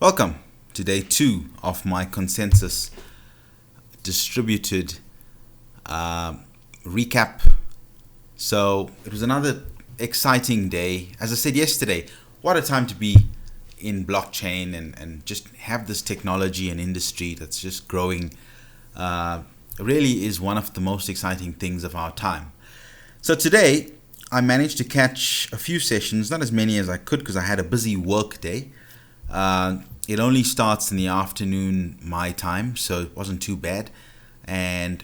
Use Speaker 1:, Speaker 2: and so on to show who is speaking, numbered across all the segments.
Speaker 1: Welcome to day 2 of my consensus distributed recap. So it was another exciting day. As I said yesterday, what a time to be in blockchain and just have this technology and industry that's just growing. Really is one of the most exciting things of our time. So today I managed to catch a few sessions, not as many as I could because I had a busy work day. It only starts in the afternoon my time, so it wasn't too bad. And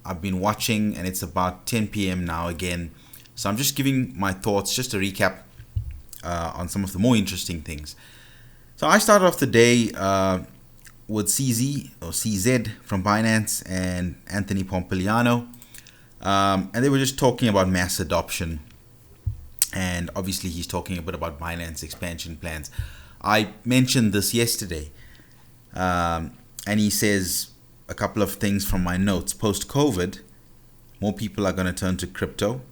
Speaker 1: I've been watching, and it's about 10 p.m. now again. So I'm just giving my thoughts, just a recap on some of the more interesting things. So I started off the day with CZ from Binance and Anthony Pompliano. And they were just talking about mass adoption. And obviously he's talking a bit about Binance expansion plans. I mentioned this yesterday, and he says a couple of things from my notes. Post-COVID, more people are going to turn to crypto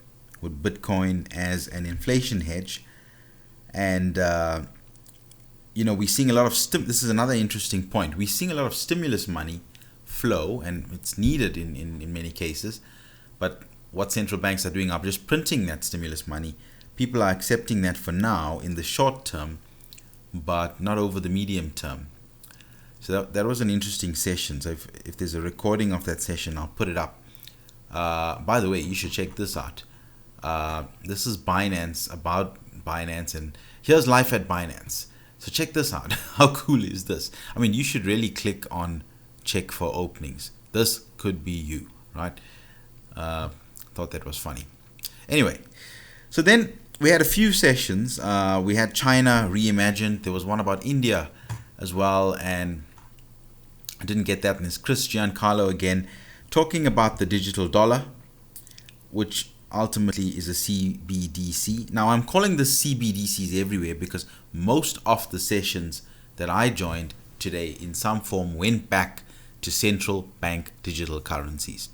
Speaker 1: with Bitcoin as an inflation hedge. And, we're seeing a lot of this is another interesting point. We're seeing a lot of stimulus money flow, and it's needed in many cases. But what central banks are doing are just printing that stimulus money. People are accepting that for now in the short term, but not over the medium term. So that was an interesting session. So if there's a recording of that session, I'll put it up. By the way, you should check this out. This is Binance, about Binance, and here's life at Binance. So check this out. How cool is this? I mean, you should really click on check for openings. This could be you, right? Thought that was funny. Anyway, so then we had a few sessions. We had China reimagined. There was one about India as well, and I didn't get that. And it's Chris Giancarlo again talking about the digital dollar, which ultimately is a CBDC. Now I'm calling this CBDCs everywhere because most of the sessions that I joined today in some form went back to Central Bank Digital Currencies.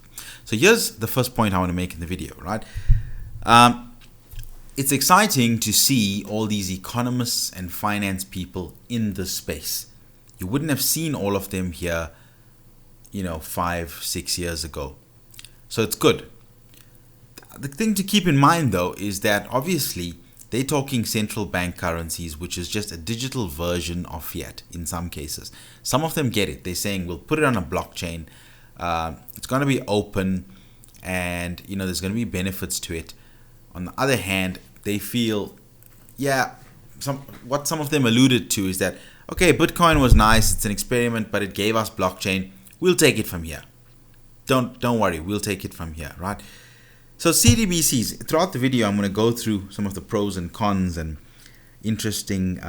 Speaker 1: So here's the first point I want to make in the video, right? It's exciting to see all these economists and finance people in this space. You wouldn't have seen all of them here, 5-6 years ago. So it's good. The thing to keep in mind, though, is that obviously they're talking central bank currencies, which is just a digital version of fiat in some cases. Some of them get it. They're saying we'll put it on a blockchain. It's going to be open, and there's going to be benefits to it. On the other hand, they feel, what some of them alluded to is that, okay, Bitcoin was nice, it's an experiment, but it gave us blockchain. We'll take it from here. Don't worry, we'll take it from here, right? So CDBCs, throughout the video, I'm going to go through some of the pros and cons and interesting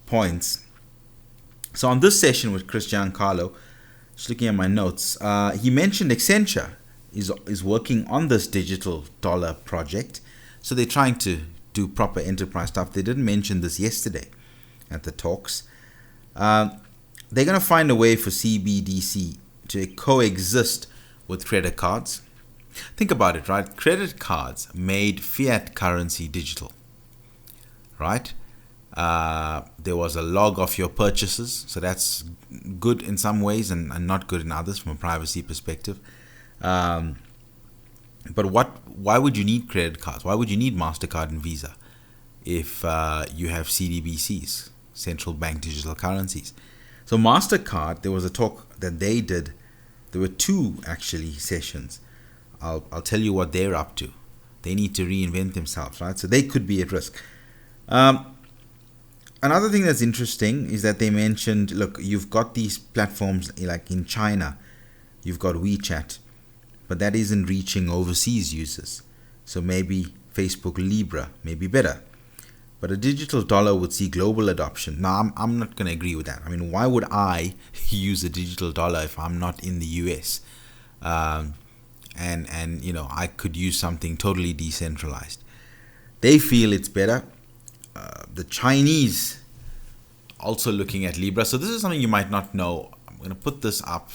Speaker 1: points. So on this session with Chris Giancarlo, just looking at my notes, he mentioned Accenture is working on this digital dollar project. So they're trying to do proper enterprise stuff. They didn't mention this yesterday at the talks. They're going to find a way for CBDC to coexist with credit cards. Think about it, right? Credit cards made fiat currency digital, right? There was a log of your purchases. So that's good in some ways and not good in others from a privacy perspective. But why would you need credit cards? Why would you need MasterCard and Visa if you have CDBCs, Central Bank Digital Currencies? So MasterCard, there was a talk that they did. There were 2 actually sessions. I'll tell you what they're up to. They need to reinvent themselves, right? So they could be at risk. Another thing that's interesting is that they mentioned, look, you've got these platforms like in China, you've got WeChat, but that isn't reaching overseas users. So maybe Facebook Libra may be better. But a digital dollar would see global adoption. Now, I'm not going to agree with that. I mean, why would I use a digital dollar if I'm not in the US? And I could use something totally decentralized. They feel it's better. The Chinese also looking at Libra. So this is something you might not know. I'm going to put this up.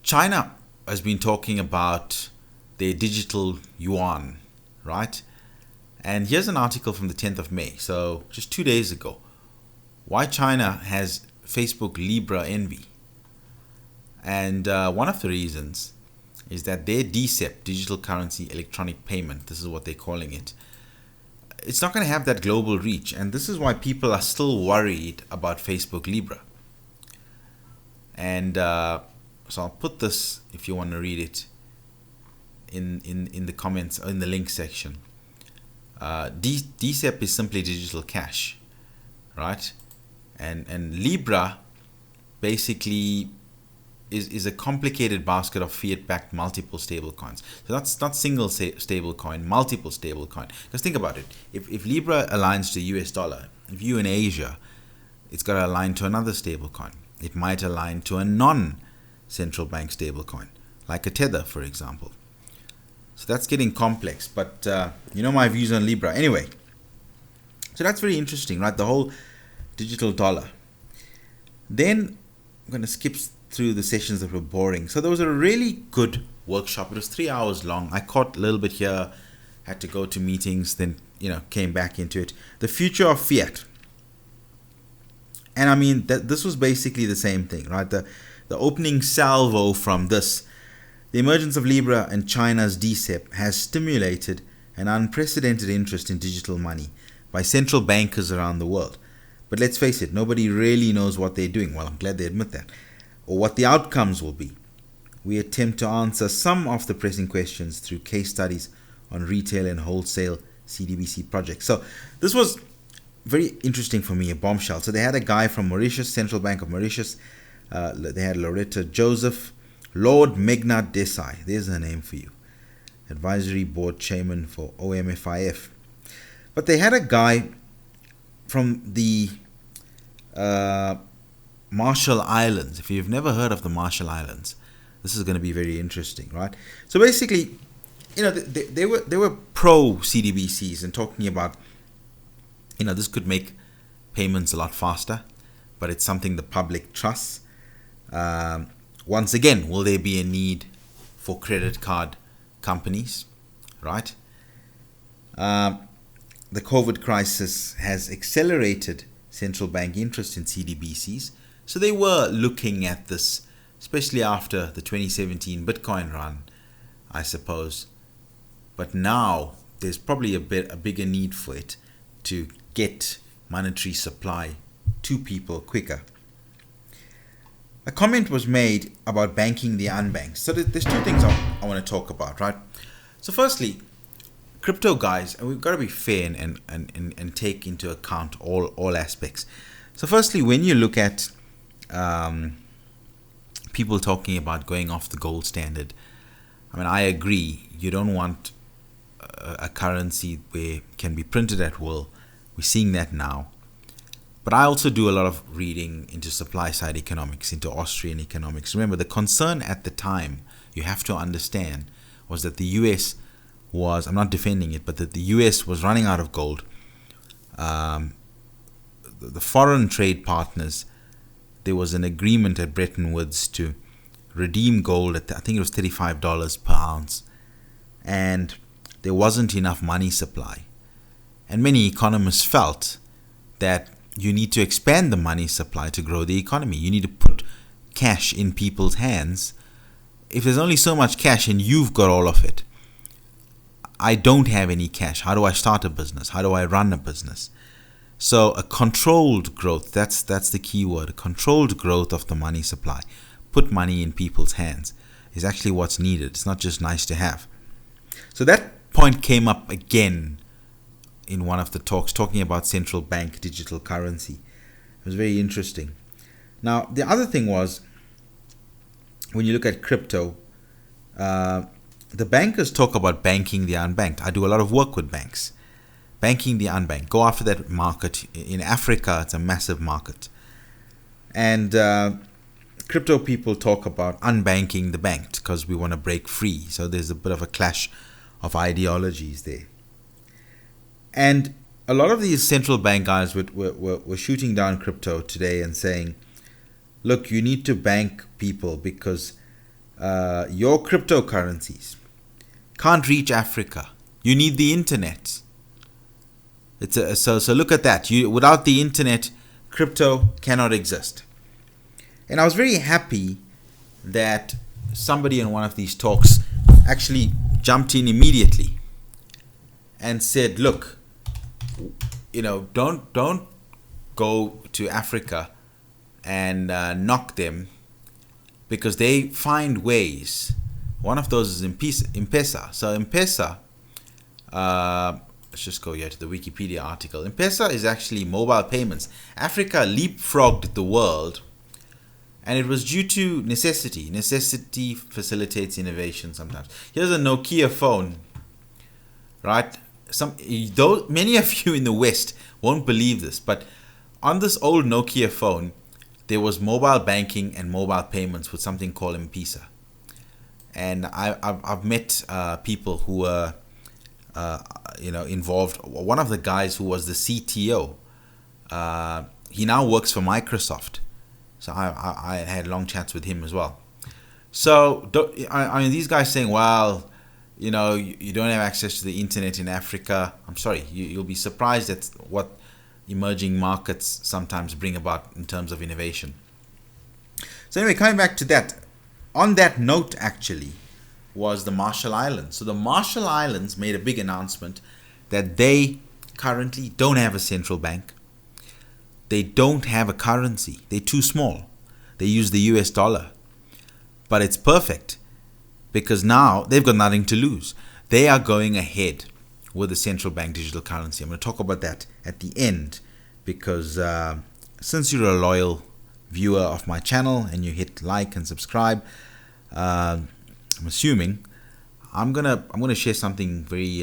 Speaker 1: China has been talking about their digital Yuan, right? And here's an article from the 10th of May, so just 2 days ago. Why China has Facebook Libra envy. And one of the reasons is that their DCEP, digital currency electronic payment, this is what they're calling it, it's not going to have that global reach. And this is why people are still worried about Facebook Libra. And so I'll put this, if you want to read it, in the comments, in the link section. DCEP is simply digital cash, right? And Libra basically is a complicated basket of fiat-backed multiple stable coins. So that's not single stable coin, multiple stable coin. Because think about it. If Libra aligns to US dollar, if you in Asia, it's got to align to another stable coin. It might align to a non-central bank stable coin, like a Tether, for example. So that's getting complex. But you know my views on Libra. Anyway, so that's very interesting, right? The whole digital dollar. Then I'm going to skip through the sessions that were boring. So there was a really good workshop. It was 3 hours long. I caught a little bit here, had to go to meetings, then came back into it. The future of fiat. And I mean this was basically the same thing, right? The opening salvo from this, the emergence of Libra and China's DCEP has stimulated an unprecedented interest in digital money by central bankers around the world. But let's face it, nobody really knows what they're doing. Well, I'm glad they admit that. Or what the outcomes will be. We attempt to answer some of the pressing questions through case studies on retail and wholesale CDBC projects. So this was very interesting for me, a bombshell. So they had a guy from Mauritius, Central Bank of Mauritius. They had Loretta Joseph, Lord Meghnad Desai. There's her name for you. Advisory Board Chairman for OMFIF. But they had a guy from the Marshall Islands. If you've never heard of the Marshall Islands, this is going to be very interesting, right? So basically, they were pro CDBCs and talking about, this could make payments a lot faster, but it's something the public trusts. Once again, will there be a need for credit card companies, right? The COVID crisis has accelerated central bank interest in CDBCs. So they were looking at this, especially after the 2017 Bitcoin run, I suppose. But now there's probably a bigger need for it to get monetary supply to people quicker. A comment was made about banking the unbanked. So there's two things I want to talk about, right? So firstly, crypto guys, and we've got to be fair and take into account all aspects. So firstly, when you look at people talking about going off the gold standard, I mean, I agree. You don't want a currency where it can be printed at will. We're seeing that now. But I also do a lot of reading into supply side economics, into Austrian economics. Remember, the concern at the time, you have to understand, was that the US was, I'm not defending it, but that the US was running out of gold. The foreign trade partners, there was an agreement at Bretton Woods to redeem gold at, I think it was $35 per ounce. And there wasn't enough money supply. And many economists felt that you need to expand the money supply to grow the economy. You need to put cash in people's hands. If there's only so much cash and you've got all of it, I don't have any cash. How do I start a business? How do I run a business? So a controlled growth, that's the key word, a controlled growth of the money supply. Put money in people's hands is actually what's needed. It's not just nice to have. So that point came up again in one of the talks, talking about central bank digital currency. It was very interesting. Now, the other thing was, when you look at crypto, the bankers talk about banking the unbanked. I do a lot of work with banks. Banking the unbanked. Go after that market. In Africa, it's a massive market. And crypto people talk about unbanking the banked because we want to break free. So there's a bit of a clash of ideologies there. And a lot of these central bank guys were shooting down crypto today and saying, look, you need to bank people because your cryptocurrencies can't reach Africa. You need the internet. So look at that. Without the internet, crypto cannot exist. And I was very happy that somebody in one of these talks actually jumped in immediately and said, look, don't go to Africa and knock them, because they find ways. One of those is M-Pesa. So M-Pesa, let's just go here to the Wikipedia article. M-Pesa is actually mobile payments. Africa leapfrogged the world, and it was due to necessity. Necessity facilitates innovation sometimes. Here's a Nokia phone, right? Many of you in the West won't believe this, but on this old Nokia phone, there was mobile banking and mobile payments with something called M-Pesa. And I've met people who were involved. One of the guys who was the CTO, he now works for Microsoft. So I had long chats with him as well. So these guys saying, well, you don't have access to the internet in Africa. I'm sorry, you'll be surprised at what emerging markets sometimes bring about in terms of innovation. So anyway, coming back to that, on that note actually was the Marshall Islands. So the Marshall Islands made a big announcement that they currently don't have a central bank. They don't have a currency. They're too small. They use the US dollar. But it's perfect, because now they've got nothing to lose. They are going ahead with the Central Bank Digital Currency. I'm going to talk about that at the end, because since you're a loyal viewer of my channel and you hit like and subscribe, I'm assuming I'm gonna share something very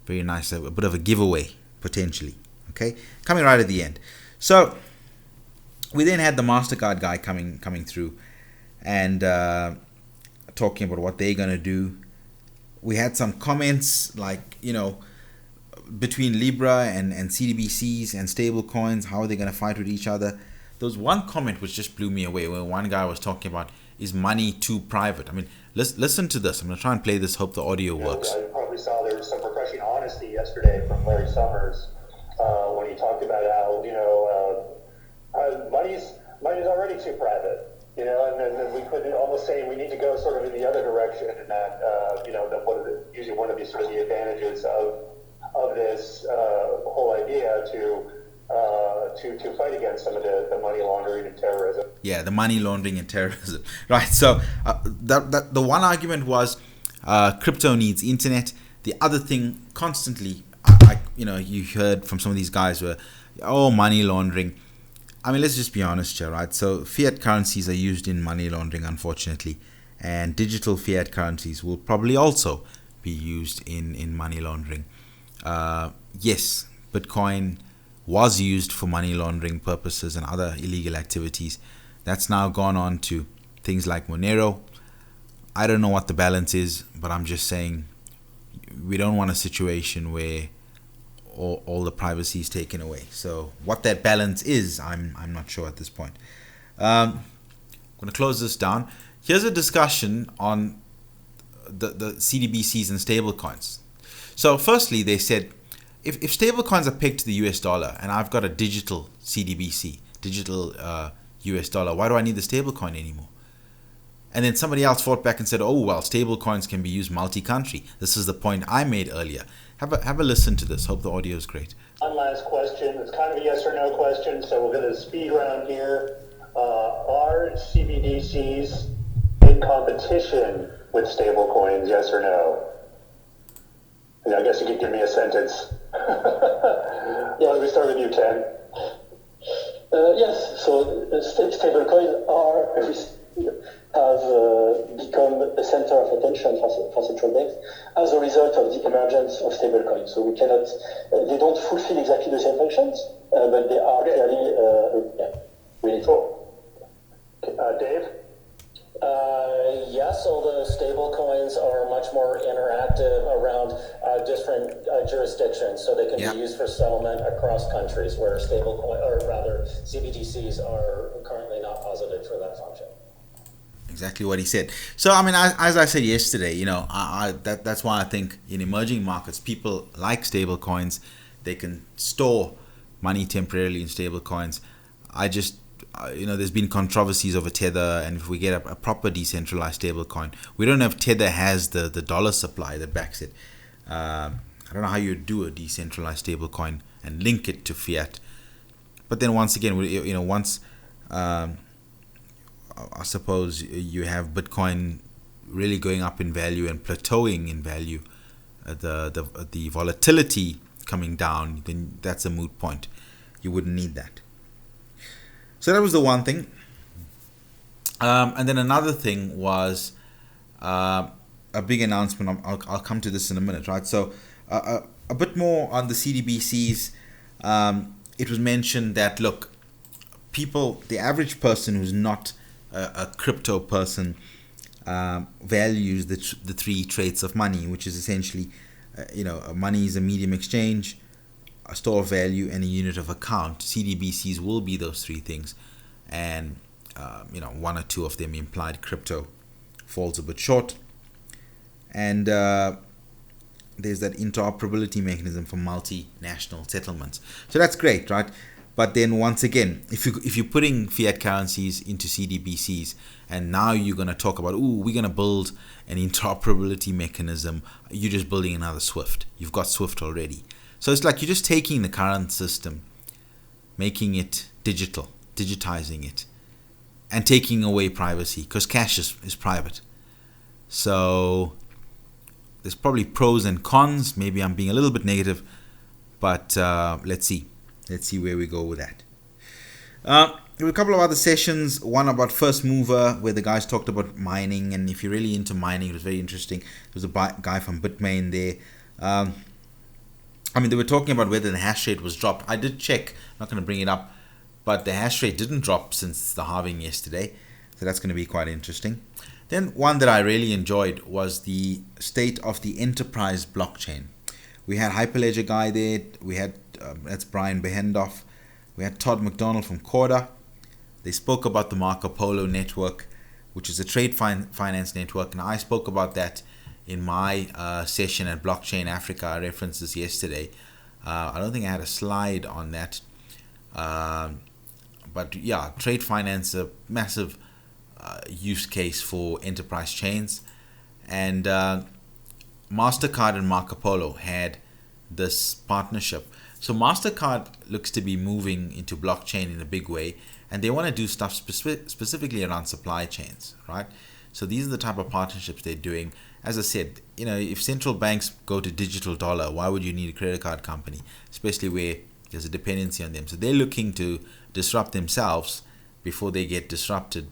Speaker 1: very nice, a bit of a giveaway potentially. Okay, coming right at the end. So we then had the MasterCard guy coming through and talking about what they're gonna do. We had some comments like, between Libra and CDBCs and stable coins, how are they gonna fight with each other? There was one comment which just blew me away, where one guy was talking about, is money too private? I mean, listen to this. I'm going to try and play this, hope the audio works.
Speaker 2: I probably saw there was some refreshing honesty yesterday from Larry Summers when he talked about how, money's already too private, and then we could almost say we need to go sort of in the other direction, and that, that usually one of the sort of the advantages of this whole idea to fight against some of the money laundering and terrorism.
Speaker 1: Yeah, the money laundering and terrorism. Right. So the one argument was crypto needs internet. The other thing, constantly, you heard from some of these guys were, money laundering. I mean, let's just be honest here, right? So fiat currencies are used in money laundering, unfortunately, and digital fiat currencies will probably also be used in money laundering. Yes, Bitcoin was used for money laundering purposes and other illegal activities. That's now gone on to things like Monero. I don't know what the balance is, but I'm just saying we don't want a situation where all the privacy is taken away. So what that balance is, I'm not sure at this point. I'm going to close this down. Here's a discussion on the CDBCs and stablecoins. So firstly, they said, if stablecoins are pegged to the US dollar and I've got a digital CDBC, digital US dollar, why do I need the stablecoin anymore? And then somebody else fought back and said, stablecoins can be used multi-country. This is the point I made earlier. Have a listen to this. Hope the audio is great.
Speaker 2: One last question. It's kind of a yes or no question, so we're going to speed round here. Are CBDCs in competition with stablecoins, yes or no? I guess you could give me a sentence. Why don't we start with you, Ken?
Speaker 3: Yes, so stablecoins have become a center of attention for central banks as a result of the emergence of stablecoins. So they don't fulfill exactly the same functions, but they are clearly really
Speaker 2: cool. Dave?
Speaker 4: Yes, although stable coins are much more interactive around different jurisdictions, so they can be used for settlement across countries, where CBDCs are currently not posited for that function.
Speaker 1: Exactly what he said. So, I mean, as I said yesterday, that's why I think in emerging markets, people like stable coins. they can store money temporarily in stable coins. I just, there's been controversies over Tether, and if we get a proper decentralized stable coin, we don't know if Tether has the dollar supply that backs it. I don't know how you do a decentralized stable coin and link it to fiat. But then once again, once I suppose you have Bitcoin really going up in value and plateauing in value, the volatility coming down, then that's a moot point. You wouldn't need that. So that was the one thing. And then another thing was a big announcement. I'll come to this in a minute, right? So a bit more on the CDBCs. It was mentioned that, look, the average person who's not a crypto person values the three traits of money, which is essentially, money is a medium exchange, a store of value, and a unit of account. CDBCs will be those three things, and one or two of them implied. Crypto falls a bit short, and there's that interoperability mechanism for multinational settlements. So that's great, right? But then once again, if you're putting fiat currencies into CDBCs, and now you're going to talk about, we're going to build an interoperability mechanism, you're just building another SWIFT. You've got SWIFT already. So it's like you're just taking the current system, making it digitizing it, and taking away privacy, because cash is private. So there's probably pros and cons. Maybe I'm being a little bit negative, but let's see where we go with that. There were a couple of other sessions, one about First Mover, where the guys talked about mining, and if you're really into mining, it was very interesting. There was a guy from Bitmain there. They were talking about whether the hash rate was dropped. I did check, I'm not going to bring it up, but the hash rate didn't drop since the halving yesterday, so that's going to be quite interesting. Then one that I really enjoyed was the state of the enterprise blockchain. We had Hyperledger guy there. We had that's Brian Behendoff. We had Todd McDonald from Corda. They spoke about the Marco Polo network, which is a trade finance network, and I spoke about that in my session at Blockchain Africa. I referenced this yesterday. I don't think I had a slide on that, but yeah, trade finance, a massive use case for enterprise chains, and MasterCard and Marco Polo had this partnership. So MasterCard looks to be moving into blockchain in a big way, and they want to do stuff specifically around supply chains, right? So these are the type of partnerships they're doing. As I said, if central banks go to digital dollar, why would you need a credit card company, especially where there's a dependency on them? So they're looking to disrupt themselves before they get disrupted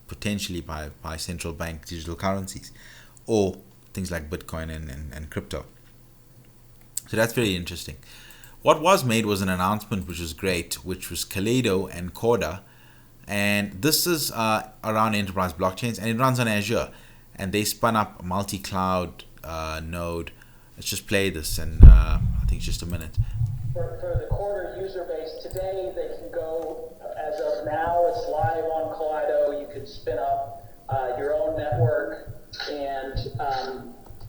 Speaker 1: potentially by central bank digital currencies or things like Bitcoin and crypto. So that's very interesting. What was made was an announcement which was great, which was Kaleido and Corda, and this is around enterprise blockchains, and it runs on Azure, and they spun up a multi-cloud node. Let's just play this, and I think it's just a minute.
Speaker 4: For the Corda user base today, they can go, as of now, it's live on Kaleido. You can spin up your own network, and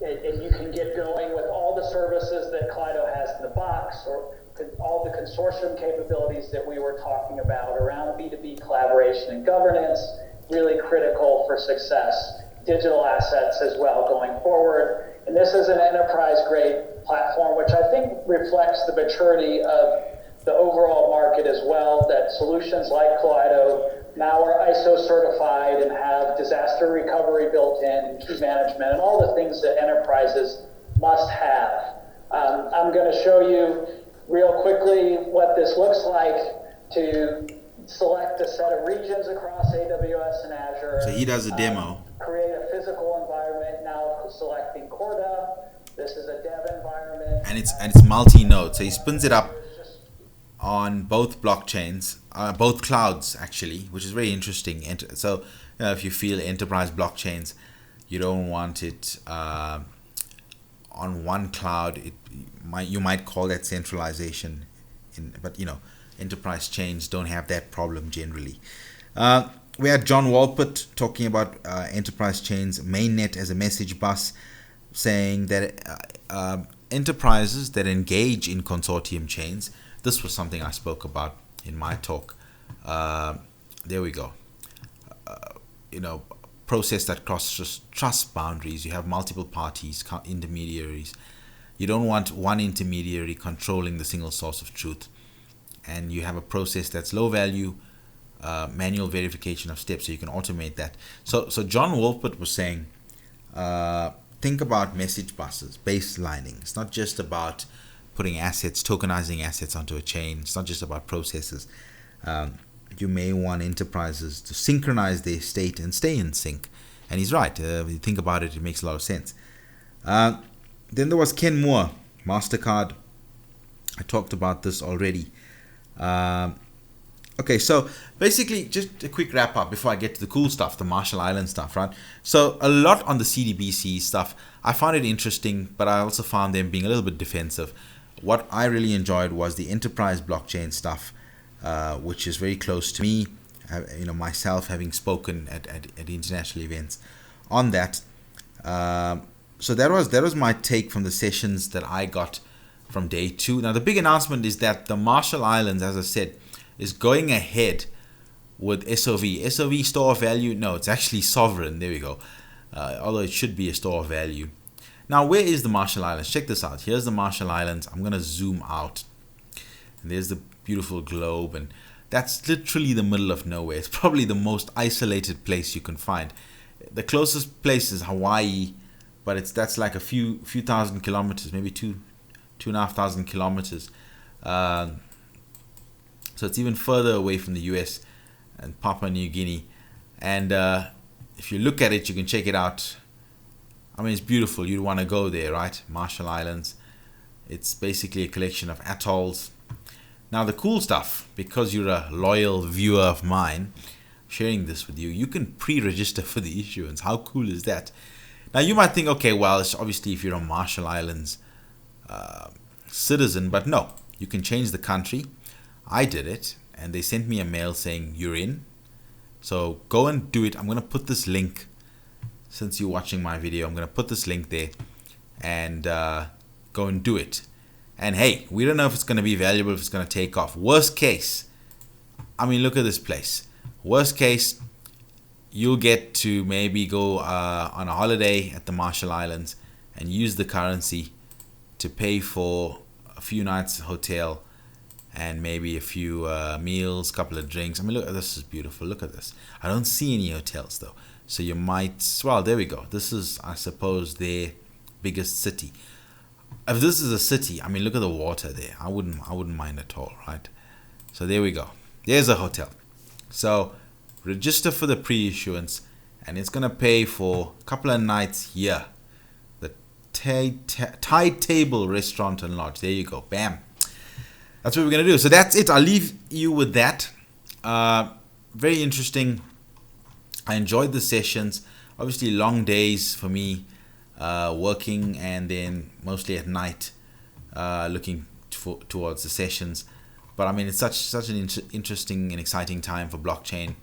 Speaker 4: you can get going with all the services that Kaleido has in the box, or all the consortium capabilities that we were talking about around B2B collaboration and governance, really critical for success. Digital assets as well going forward. And this is an enterprise-grade platform, which I think reflects the maturity of the overall market as well, that solutions like Kaleido now are ISO certified and have disaster recovery built in, key management, and all the things that enterprises must have. I'm going to show you real quickly what this looks like to select a set of regions across AWS and Azure.
Speaker 1: So he does a demo.
Speaker 4: Create a physical environment, now selecting Corda. This is a dev environment.
Speaker 1: And it's multi-node. So he spins it up on both blockchains, both clouds actually, which is very interesting. So if you feel enterprise blockchains, you don't want it on one cloud. You might call that centralization, but enterprise chains don't have that problem generally. We had John Walpott talking about enterprise chains, mainnet as a message bus, saying that enterprises that engage in consortium chains. This was something I spoke about in my talk. There we go. Process that crosses trust boundaries. You have multiple parties, intermediaries. You don't want one intermediary controlling the single source of truth. And you have a process that's low value, manual verification of steps, so you can automate that. So John Wolpert was saying, think about message buses, baselining. It's not just about putting assets, tokenizing assets onto a chain. It's not just about processes. You may want enterprises to synchronize their state and stay in sync. And he's right. When you think about it, it makes a lot of sense. Then there was Ken Moore, MasterCard. I talked about this already. Okay, so basically, just a quick wrap up before I get to the cool stuff, the Marshall Islands stuff, right? So a lot on the CDBC stuff. I found it interesting, but I also found them being a little bit defensive. What I really enjoyed was the enterprise blockchain stuff, which is very close to me. Myself having spoken at international events on that. So that was my take from the sessions that I got from day 2. Now the big announcement is that the Marshall Islands, as I said, is going ahead with SOV. SOV, store of value. No, it's actually sovereign. There we go. Although it should be a store of value. Now, where is the Marshall Islands? Check this out. Here's the Marshall Islands. I'm going to zoom out. And there's the beautiful globe. And that's literally the middle of nowhere. It's probably the most isolated place you can find. The closest place is Hawaii, but that's like a few thousand kilometers, maybe 2,500 kilometers. So it's even further away from the US and Papua New Guinea. And if you look at it, you can check it out. I mean, it's beautiful. You'd want to go there, right? Marshall Islands. It's basically a collection of atolls. Now, the cool stuff, because you're a loyal viewer of mine, sharing this with you, you can pre-register for the issuance. How cool is that? Now, you might think, okay, well, it's obviously if you're a Marshall Islands citizen, but no, you can change the country. I did it, and they sent me a mail saying you're in. So go and do it. I'm going to put this link, since you're watching my video, I'm going to put this link there, and go and do it. And hey, we don't know if it's going to be valuable, if it's going to take off. Worst case, I mean, look at this place. Worst case, you'll get to maybe go on a holiday at the Marshall Islands and use the currency to pay for a few nights hotel and maybe a few meals, couple of drinks. I mean, look, this is beautiful. Look at this. I don't see any hotels though. So you might, well, there we go. This is, I suppose, their biggest city. If this is a city, I mean, look at the water there. I wouldn't mind at all, right? So there we go. There's a hotel. So register for the pre-issuance, and it's gonna pay for a couple of nights here. The Tide Table Restaurant and Lodge. There you go. Bam. That's what we're gonna do. So that's it. I'll leave you with that. Very interesting. I enjoyed the sessions. Obviously, long days for me, working, and then mostly at night, looking towards the sessions. But I mean, it's such an interesting and exciting time for blockchain.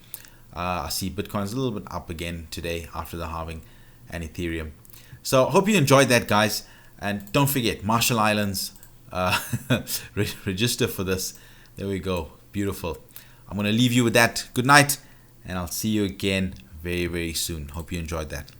Speaker 1: I see Bitcoin's a little bit up again today after the halving, and Ethereum. So hope you enjoyed that, guys. And don't forget, Marshall Islands, register for this. There we go. Beautiful. I'm going to leave you with that. Good night, and I'll see you again very, very soon. Hope you enjoyed that.